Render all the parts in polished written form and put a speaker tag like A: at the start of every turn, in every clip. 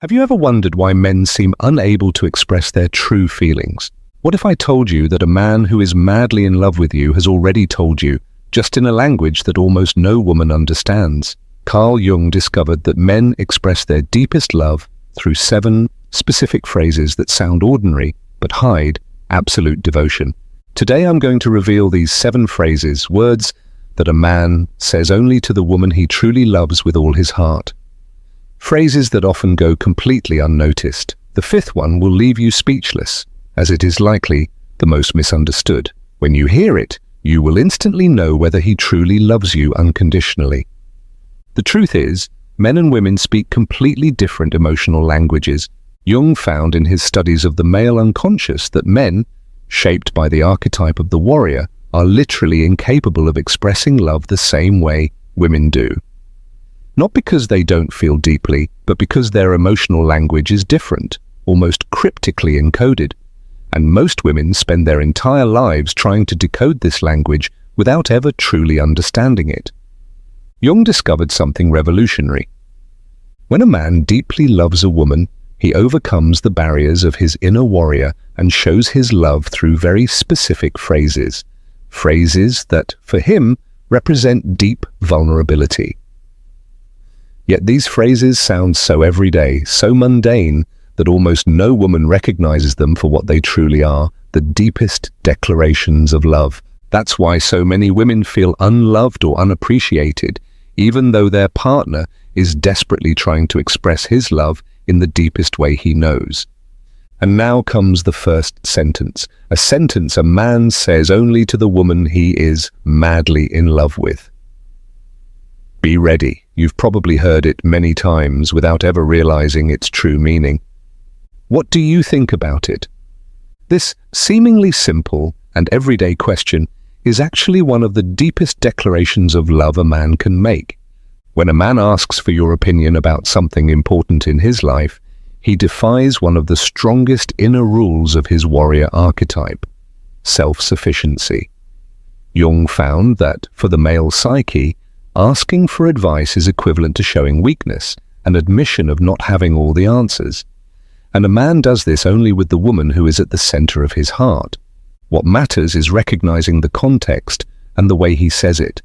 A: Have you ever wondered why men seem unable to express their true feelings? What if I told you that a man who is madly in love with you has already told you, just in a language that almost no woman understands? Carl Jung discovered that men express their deepest love through 7 specific phrases that sound ordinary but hide absolute devotion. Today I'm going to reveal these 7 phrases, words that a man says only to the woman he truly loves with all his heart. Phrases that often go completely unnoticed. The 5th one will leave you speechless, as it is likely the most misunderstood. When you hear it, you will instantly know whether he truly loves you unconditionally. The truth is, men and women speak completely different emotional languages. Jung found in his studies of the male unconscious that men, shaped by the archetype of the warrior, are literally incapable of expressing love the same way women do. Not because they don't feel deeply, but because their emotional language is different, almost cryptically encoded. And most women spend their entire lives trying to decode this language without ever truly understanding it. Jung discovered something revolutionary. When a man deeply loves a woman, he overcomes the barriers of his inner warrior and shows his love through very specific phrases. Phrases that, for him, represent deep vulnerability. Yet these phrases sound so everyday, so mundane, that almost no woman recognizes them for what they truly are, the deepest declarations of love. That's why so many women feel unloved or unappreciated, even though their partner is desperately trying to express his love in the deepest way he knows. And now comes the first sentence, a sentence a man says only to the woman he is madly in love with. Be ready. You've probably heard it many times without ever realizing its true meaning. What do you think about it? This seemingly simple and everyday question is actually one of the deepest declarations of love a man can make. When a man asks for your opinion about something important in his life, he defies one of the strongest inner rules of his warrior archetype, self-sufficiency. Jung found that, for the male psyche, asking for advice is equivalent to showing weakness, an admission of not having all the answers. And a man does this only with the woman who is at the center of his heart. What matters is recognizing the context and the way he says it.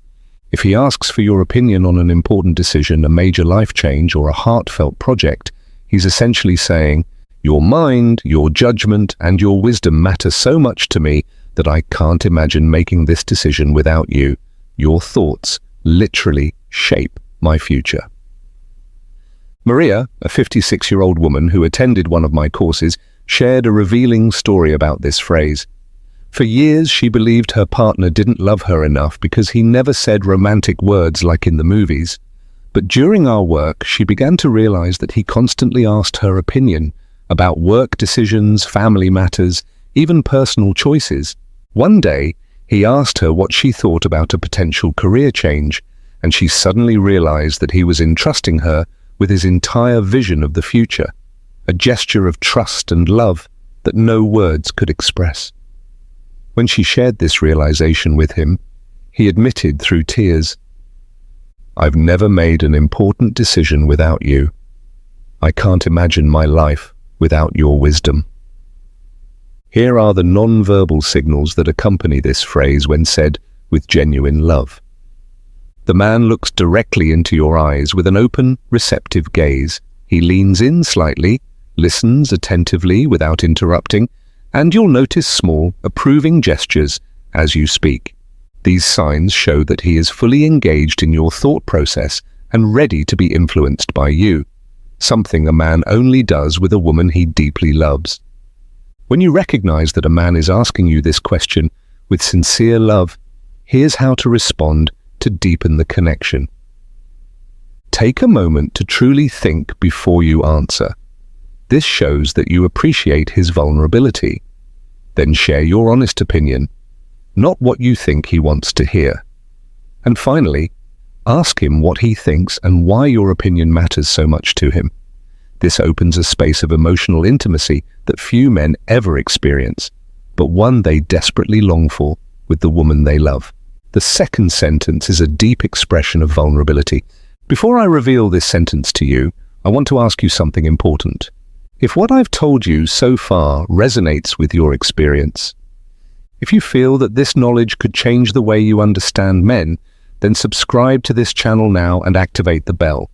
A: If he asks for your opinion on an important decision, a major life change, or a heartfelt project, he's essentially saying, "Your mind, your judgment, and your wisdom matter so much to me that I can't imagine making this decision without you. Your thoughts literally shape my future." Maria, a 56-year-old woman who attended one of my courses, shared a revealing story about this phrase. For years, she believed her partner didn't love her enough because he never said romantic words like in the movies. But during our work, she began to realize that he constantly asked her opinion about work decisions, family matters, even personal choices. One day, he asked her what she thought about a potential career change, and she suddenly realized that he was entrusting her with his entire vision of the future, a gesture of trust and love that no words could express. When she shared this realization with him, he admitted through tears, "I've never made an important decision without you. I can't imagine my life without your wisdom." Here are the non-verbal signals that accompany this phrase when said with genuine love. The man looks directly into your eyes with an open, receptive gaze. He leans in slightly, listens attentively without interrupting, and you'll notice small, approving gestures as you speak. These signs show that he is fully engaged in your thought process and ready to be influenced by you, something a man only does with a woman he deeply loves. When you recognize that a man is asking you this question with sincere love, here's how to respond to deepen the connection. Take a moment to truly think before you answer. This shows that you appreciate his vulnerability. Then share your honest opinion, not what you think he wants to hear. And finally, ask him what he thinks and why your opinion matters so much to him. This opens a space of emotional intimacy that few men ever experience, but one they desperately long for with the woman they love. The second sentence is a deep expression of vulnerability. Before I reveal this sentence to you, I want to ask you something important. If what I've told you so far resonates with your experience, if you feel that this knowledge could change the way you understand men, then subscribe to this channel now and activate the bell.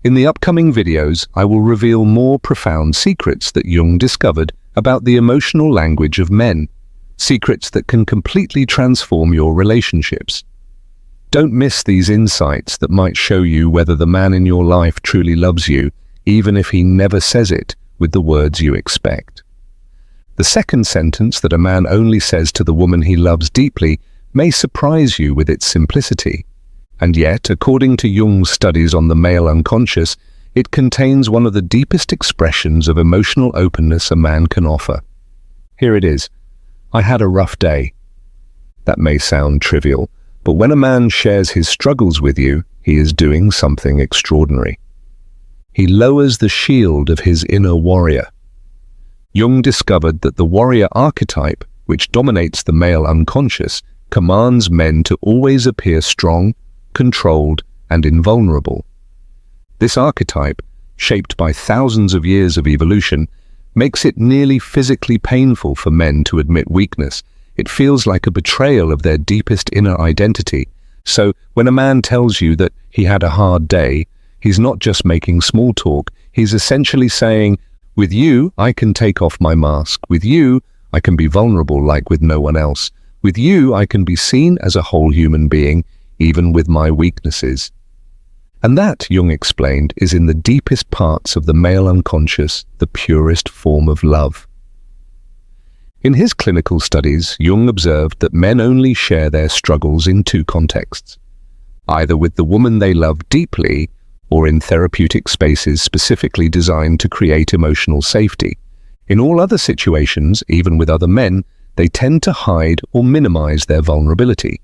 A: In the upcoming videos, I will reveal more profound secrets that Jung discovered about the emotional language of men, secrets that can completely transform your relationships. Don't miss these insights that might show you whether the man in your life truly loves you, even if he never says it with the words you expect. The second sentence that a man only says to the woman he loves deeply may surprise you with its simplicity. And yet, according to Jung's studies on the male unconscious, it contains one of the deepest expressions of emotional openness a man can offer. Here it is. I had a rough day. That may sound trivial, but when a man shares his struggles with you, he is doing something extraordinary. He lowers the shield of his inner warrior. Jung discovered that the warrior archetype, which dominates the male unconscious, commands men to always appear strong, controlled, and invulnerable. This archetype, shaped by thousands of years of evolution, makes it nearly physically painful for men to admit weakness. It feels like a betrayal of their deepest inner identity. So, when a man tells you that he had a hard day, he's not just making small talk, he's essentially saying, with you, I can take off my mask. With you, I can be vulnerable like with no one else. With you, I can be seen as a whole human being, even with my weaknesses. And that, Jung explained, is in the deepest parts of the male unconscious, the purest form of love. In his clinical studies, Jung observed that men only share their struggles in two contexts, either with the woman they love deeply or in therapeutic spaces specifically designed to create emotional safety. In all other situations, even with other men, they tend to hide or minimize their vulnerability.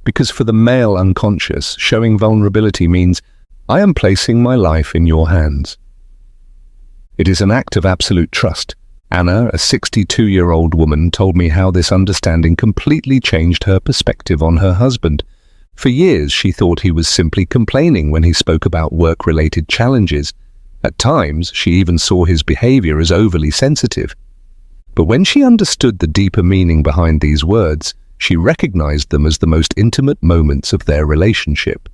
A: Because for the male unconscious, showing vulnerability means, I am placing my life in your hands. It is an act of absolute trust. Anna, a 62-year-old woman, told me how this understanding completely changed her perspective on her husband. For years, she thought he was simply complaining when he spoke about work-related challenges. At times, she even saw his behavior as overly sensitive. But when she understood the deeper meaning behind these words, she recognized them as the most intimate moments of their relationship.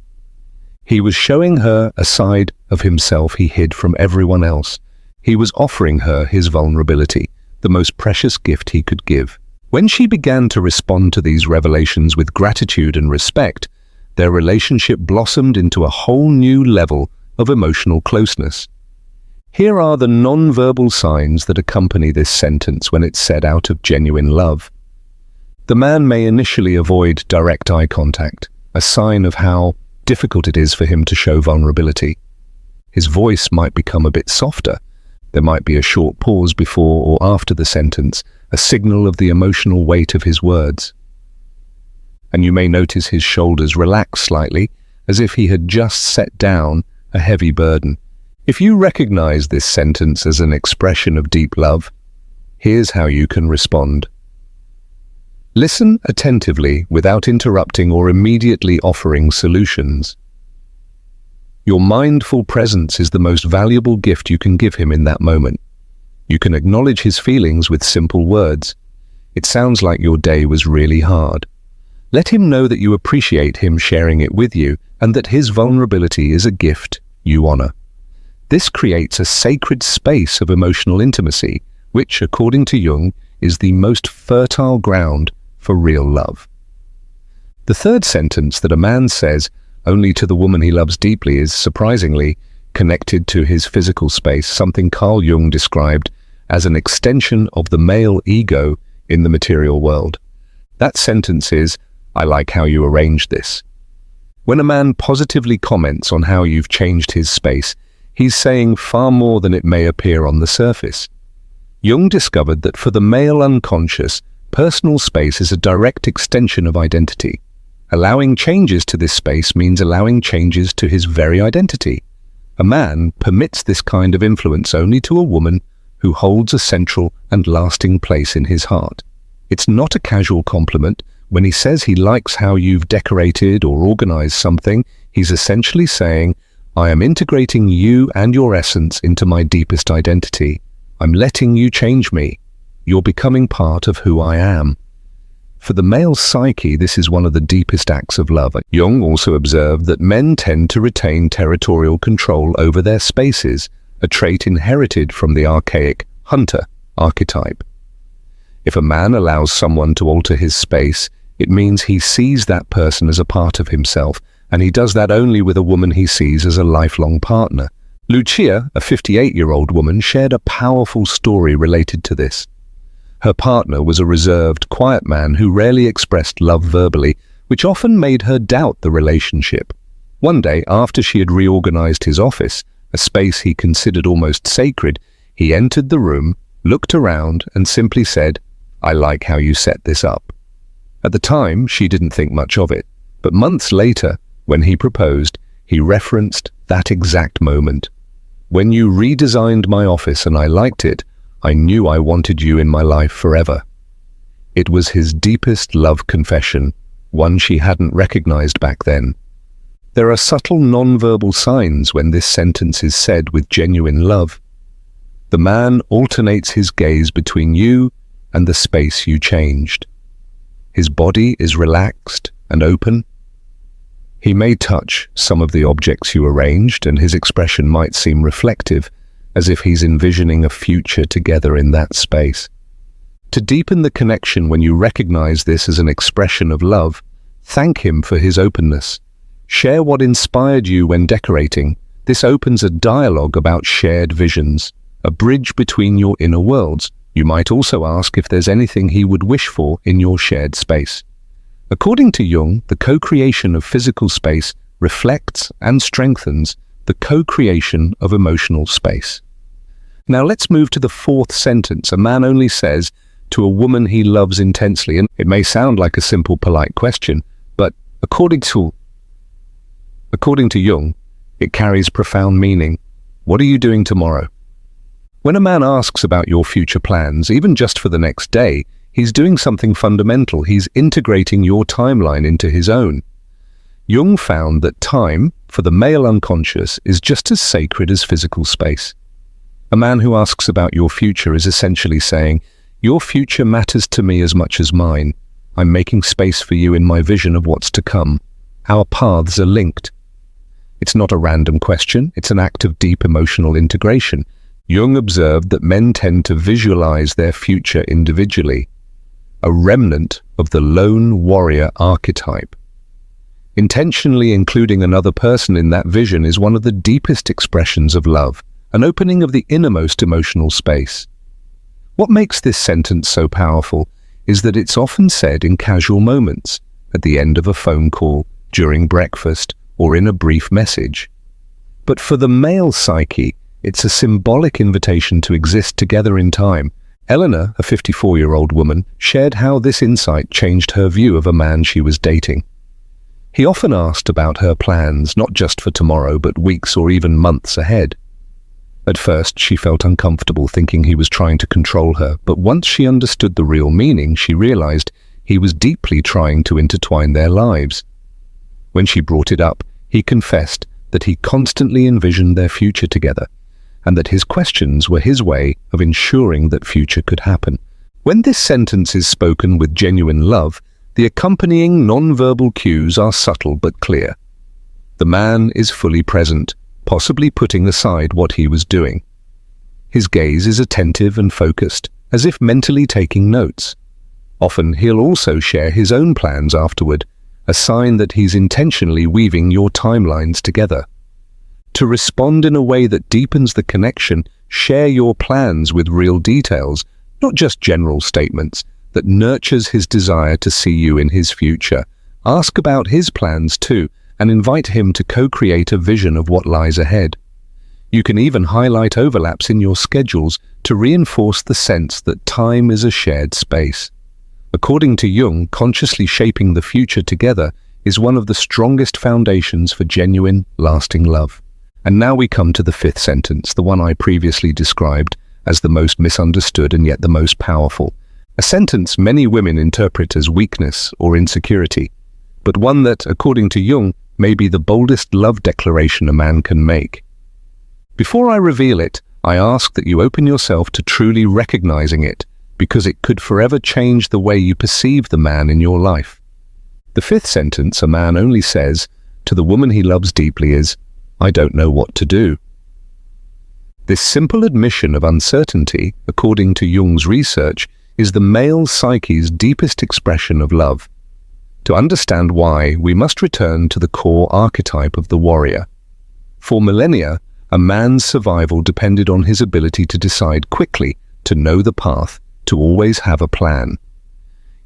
A: He was showing her a side of himself he hid from everyone else. He was offering her his vulnerability, the most precious gift he could give. When she began to respond to these revelations with gratitude and respect, their relationship blossomed into a whole new level of emotional closeness. Here are the non-verbal signs that accompany this sentence when it's said out of genuine love. The man may initially avoid direct eye contact, a sign of how difficult it is for him to show vulnerability. His voice might become a bit softer. There might be a short pause before or after the sentence, a signal of the emotional weight of his words. And you may notice his shoulders relax slightly, as if he had just set down a heavy burden. If you recognize this sentence as an expression of deep love, here's how you can respond. Listen attentively without interrupting or immediately offering solutions. Your mindful presence is the most valuable gift you can give him in that moment. You can acknowledge his feelings with simple words. It sounds like your day was really hard. Let him know that you appreciate him sharing it with you and that his vulnerability is a gift you honor. This creates a sacred space of emotional intimacy, which, according to Jung, is the most fertile ground for real love. The third sentence that a man says only to the woman he loves deeply is surprisingly connected to his physical space, something Carl Jung described as an extension of the male ego in the material world. That sentence is, I like how you arranged this. When a man positively comments on how you've changed his space, he's saying far more than it may appear on the surface. Jung discovered that for the male unconscious, personal space is a direct extension of identity. Allowing changes to this space means allowing changes to his very identity. A man permits this kind of influence only to a woman who holds a central and lasting place in his heart. It's not a casual compliment. When he says he likes how you've decorated or organized something, he's essentially saying, I am integrating you and your essence into my deepest identity. I'm letting you change me. You're becoming part of who I am. For the male psyche, this is one of the deepest acts of love. Jung also observed that men tend to retain territorial control over their spaces, a trait inherited from the archaic hunter archetype. If a man allows someone to alter his space, it means he sees that person as a part of himself, and he does that only with a woman he sees as a lifelong partner. Lucia, a 58-year-old woman, shared a powerful story related to this. Her partner was a reserved, quiet man who rarely expressed love verbally, which often made her doubt the relationship. One day, after she had reorganized his office, a space he considered almost sacred, he entered the room, looked around, and simply said, "I like how you set this up." At the time, she didn't think much of it, but months later, when he proposed, he referenced that exact moment. "When you redesigned my office and I liked it, I knew I wanted you in my life forever." It was his deepest love confession, one she hadn't recognized back then. There are subtle non-verbal signs when this sentence is said with genuine love. The man alternates his gaze between you and the space you changed. His body is relaxed and open. He may touch some of the objects you arranged, and his expression might seem reflective, as if he's envisioning a future together in that space. To deepen the connection when you recognize this as an expression of love, thank him for his openness. Share what inspired you when decorating. This opens a dialogue about shared visions, a bridge between your inner worlds. You might also ask if there's anything he would wish for in your shared space. According to Jung, the co-creation of physical space reflects and strengthens the co-creation of emotional space. Now let's move to the fourth sentence a man only says to a woman he loves intensely. And it may sound like a simple, polite question, but according to Jung, it carries profound meaning. What are you doing tomorrow? When a man asks about your future plans, even just for the next day, he's doing something fundamental. He's integrating your timeline into his own. Jung found that time, for the male unconscious, is just as sacred as physical space. A man who asks about your future is essentially saying, "Your future matters to me as much as mine. I'm making space for you in my vision of what's to come. Our paths are linked." It's not a random question, it's an act of deep emotional integration. Jung observed that men tend to visualize their future individually, a remnant of the lone warrior archetype. Intentionally including another person in that vision is one of the deepest expressions of love, an opening of the innermost emotional space. What makes this sentence so powerful is that it's often said in casual moments, at the end of a phone call, during breakfast, or in a brief message. But for the male psyche, it's a symbolic invitation to exist together in time. Eleanor, a 54-year-old woman, shared how this insight changed her view of a man she was dating. He often asked about her plans, not just for tomorrow, but weeks or even months ahead. At first, she felt uncomfortable thinking he was trying to control her, but once she understood the real meaning, she realized he was deeply trying to intertwine their lives. When she brought it up, he confessed that he constantly envisioned their future together, and that his questions were his way of ensuring that future could happen. When this sentence is spoken with genuine love, the accompanying non-verbal cues are subtle but clear. The man is fully present, possibly putting aside what he was doing. His gaze is attentive and focused, as if mentally taking notes. Often he'll also share his own plans afterward, a sign that he's intentionally weaving your timelines together. To respond in a way that deepens the connection, share your plans with real details, not just general statements, that nurtures his desire to see you in his future. Ask about his plans too, and invite him to co-create a vision of what lies ahead. You can even highlight overlaps in your schedules to reinforce the sense that time is a shared space. According to Jung, consciously shaping the future together is one of the strongest foundations for genuine, lasting love. And now we come to the fifth sentence, the one I previously described as the most misunderstood and yet the most powerful. A sentence many women interpret as weakness or insecurity, but one that, according to Jung, may be the boldest love declaration a man can make. Before I reveal it, I ask that you open yourself to truly recognizing it, because it could forever change the way you perceive the man in your life. The fifth sentence a man only says to the woman he loves deeply is, "I don't know what to do." This simple admission of uncertainty, according to Jung's research, is the male psyche's deepest expression of love. To understand why, we must return to the core archetype of the warrior. For millennia, a man's survival depended on his ability to decide quickly, to know the path, to always have a plan.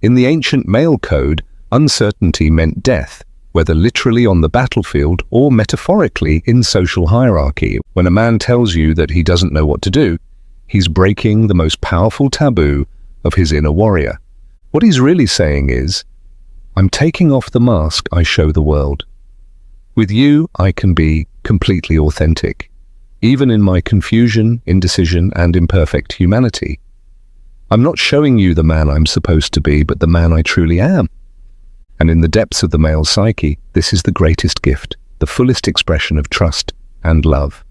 A: In the ancient male code, uncertainty meant death, whether literally on the battlefield or metaphorically in social hierarchy. When a man tells you that he doesn't know what to do, he's breaking the most powerful taboo of his inner warrior. What he's really saying is, "I'm taking off the mask I show the world. With you, I can be completely authentic, even in my confusion, indecision, and imperfect humanity. I'm not showing you the man I'm supposed to be, but the man I truly am." And in the depths of the male psyche, this is the greatest gift, the fullest expression of trust and love.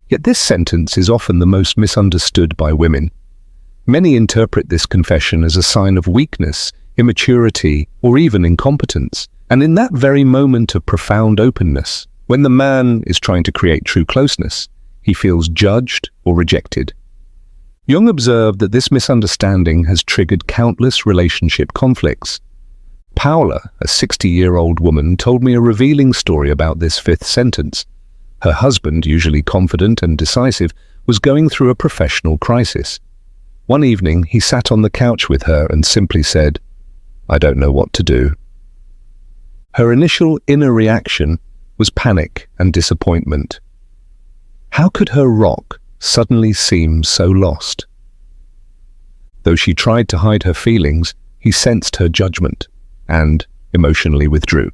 A: Yet this sentence is often the most misunderstood by women. Many interpret this confession as a sign of weakness, immaturity, or even incompetence. And in that very moment of profound openness, when the man is trying to create true closeness, he feels judged or rejected. Jung observed that this misunderstanding has triggered countless relationship conflicts. Paula, a 60-year-old woman, told me a revealing story about this fifth sentence. Her husband, usually confident and decisive, was going through a professional crisis. One evening, he sat on the couch with her and simply said, "I don't know what to do." Her initial inner reaction was panic and disappointment. How could her rock suddenly seem so lost? Though she tried to hide her feelings, he sensed her judgment and emotionally withdrew.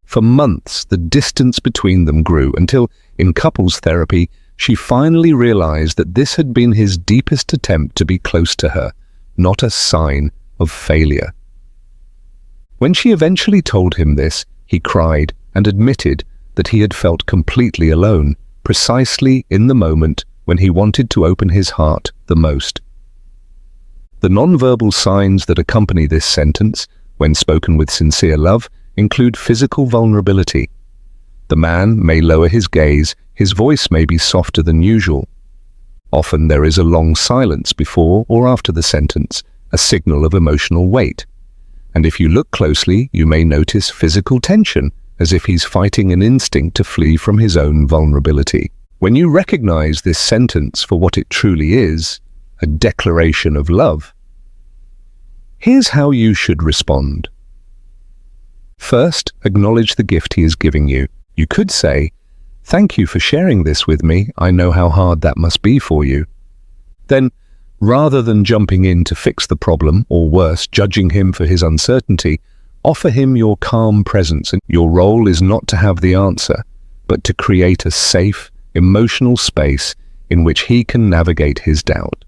A: For months, the distance between them grew until, in couples therapy, she finally realized that this had been his deepest attempt to be close to her, not a sign of failure. When she eventually told him this, he cried and admitted that he had felt completely alone, precisely in the moment when he wanted to open his heart the most. The nonverbal signs that accompany this sentence, when spoken with sincere love, include physical vulnerability. The man may lower his gaze, his voice may be softer than usual. Often there is a long silence before or after the sentence, a signal of emotional weight. And if you look closely, you may notice physical tension, as if he's fighting an instinct to flee from his own vulnerability. When you recognize this sentence for what it truly is, a declaration of love, here's how you should respond. First, acknowledge the gift he is giving you. You could say, "Thank you for sharing this with me. I know how hard that must be for you." Then, rather than jumping in to fix the problem, or worse, judging him for his uncertainty, offer him your calm presence. And your role is not to have the answer, but to create a safe, emotional space in which he can navigate his doubt.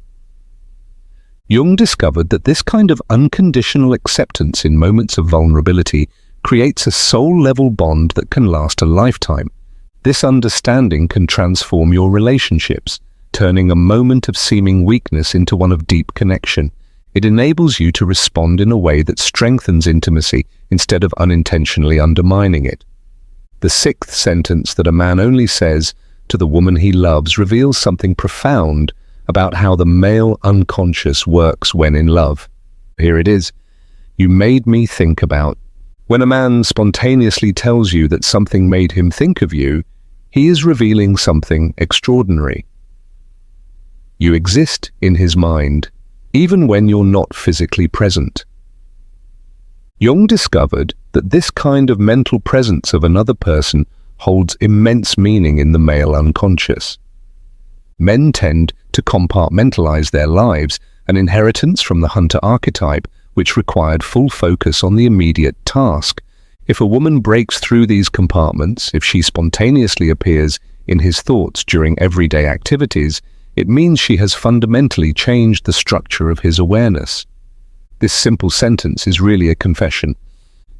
A: Jung discovered that this kind of unconditional acceptance in moments of vulnerability creates a soul-level bond that can last a lifetime. This understanding can transform your relationships, turning a moment of seeming weakness into one of deep connection. It enables you to respond in a way that strengthens intimacy instead of unintentionally undermining it. The sixth sentence that a man only says to the woman he loves reveals something profound about how the male unconscious works when in love. Here it is. "You made me think about." When a man spontaneously tells you that something made him think of you, he is revealing something extraordinary. You exist in his mind, even when you're not physically present. Jung discovered that this kind of mental presence of another person holds immense meaning in the male unconscious. Men tend to compartmentalize their lives, an inheritance from the hunter archetype, which required full focus on the immediate task. If a woman breaks through these compartments, if she spontaneously appears in his thoughts during everyday activities, it means she has fundamentally changed the structure of his awareness. This simple sentence is really a confession.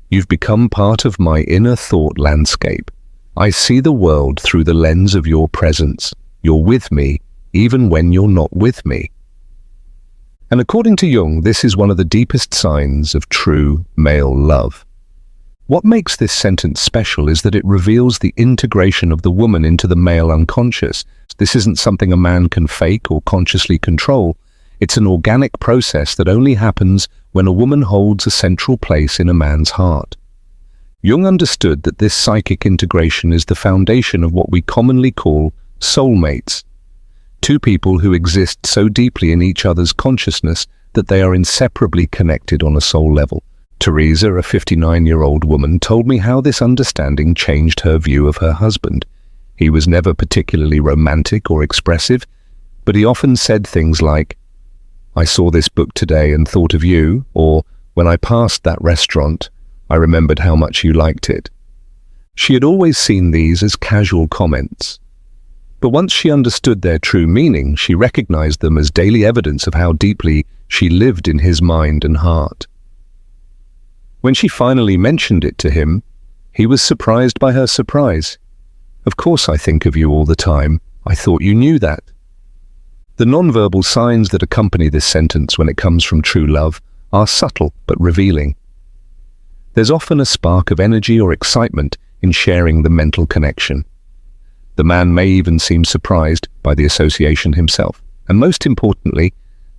A: You've become part of my inner thought landscape. I see the world through the lens of your presence. You're with me, even when you're not with me. And according to Jung, this is one of the deepest signs of true male love. What makes this sentence special is that it reveals the integration of the woman into the male unconscious. This isn't something a man can fake or consciously control. It's an organic process that only happens when a woman holds a central place in a man's heart. Jung understood that this psychic integration is the foundation of what we commonly call soulmates. Two people who exist so deeply in each other's consciousness that they are inseparably connected on a soul level. Teresa, a 59-year-old woman, told me how this understanding changed her view of her husband. He was never particularly romantic or expressive, but he often said things like, "I saw this book today and thought of you," or "When I passed that restaurant, I remembered how much you liked it." She had always seen these as casual comments. But once she understood their true meaning, she recognized them as daily evidence of how deeply she lived in his mind and heart. When she finally mentioned it to him, he was surprised by her surprise. "Of course I think of you all the time. I thought you knew that." The nonverbal signs that accompany this sentence when it comes from true love are subtle but revealing. There's often a spark of energy or excitement in sharing the mental connection. The man may even seem surprised by the association himself. And most importantly,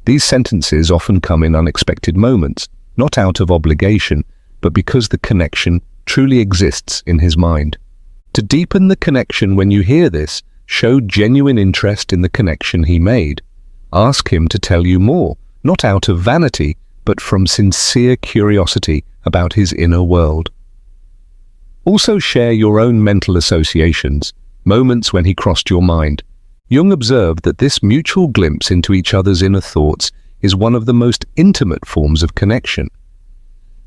A: these sentences often come in unexpected moments, not out of obligation, but because the connection truly exists in his mind. To deepen the connection when you hear this, show genuine interest in the connection he made. Ask him to tell you more, not out of vanity, but from sincere curiosity about his inner world. Also share your own mental associations, moments when he crossed your mind. Jung observed that this mutual glimpse into each other's inner thoughts is one of the most intimate forms of connection.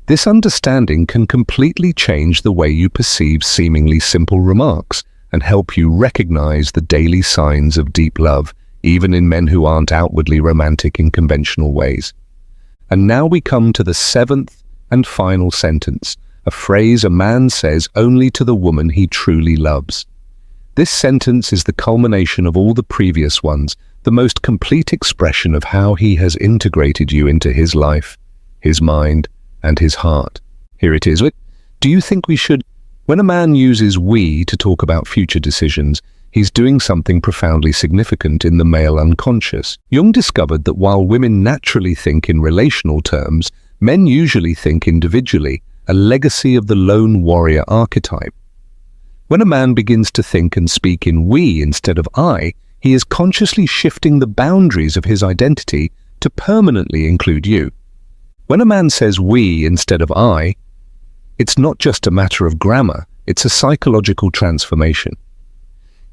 A: This understanding can completely change the way you perceive seemingly simple remarks and help you recognize the daily signs of deep love, even in men who aren't outwardly romantic in conventional ways. And now we come to the seventh and final sentence, a phrase a man says only to the woman he truly loves. This sentence is the culmination of all the previous ones, the most complete expression of how he has integrated you into his life, his mind, and his heart. Here it is. Do you think we should? When a man uses "we" to talk about future decisions, he's doing something profoundly significant in the male unconscious. Jung discovered that while women naturally think in relational terms, men usually think individually, a legacy of the lone warrior archetype. When a man begins to think and speak in "we" instead of "I", he is consciously shifting the boundaries of his identity to permanently include you. When a man says "we" instead of "I", it's not just a matter of grammar, it's a psychological transformation.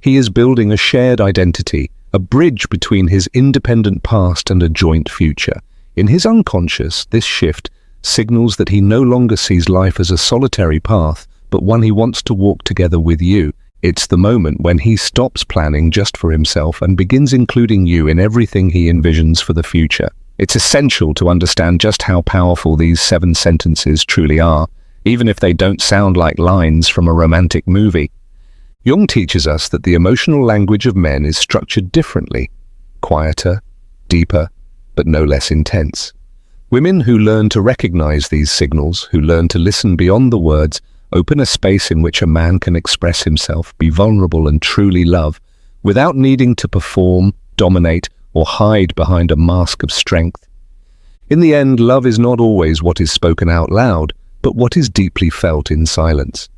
A: He is building a shared identity, a bridge between his independent past and a joint future. In his unconscious, this shift signals that he no longer sees life as a solitary path, but one he wants to walk together with you. It's the moment when he stops planning just for himself and begins including you in everything he envisions for the future. It's essential to understand just how powerful these 7 sentences truly are, even if they don't sound like lines from a romantic movie. Jung teaches us that the emotional language of men is structured differently, quieter, deeper, but no less intense. Women who learn to recognize these signals, who learn to listen beyond the words, open a space in which a man can express himself, be vulnerable and truly love, without needing to perform, dominate, or hide behind a mask of strength. In the end, love is not always what is spoken out loud, but what is deeply felt in silence.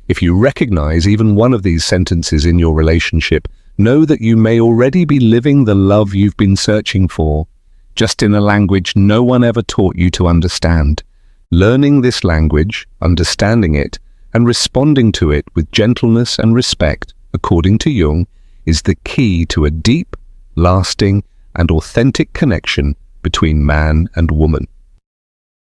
A: If you recognize even one of these sentences in your relationship, know that you may already be living the love you've been searching for, just in a language no one ever taught you to understand. Learning this language, understanding it, and responding to it with gentleness and respect, according to Jung, is the key to a deep, lasting, and authentic connection between man and woman.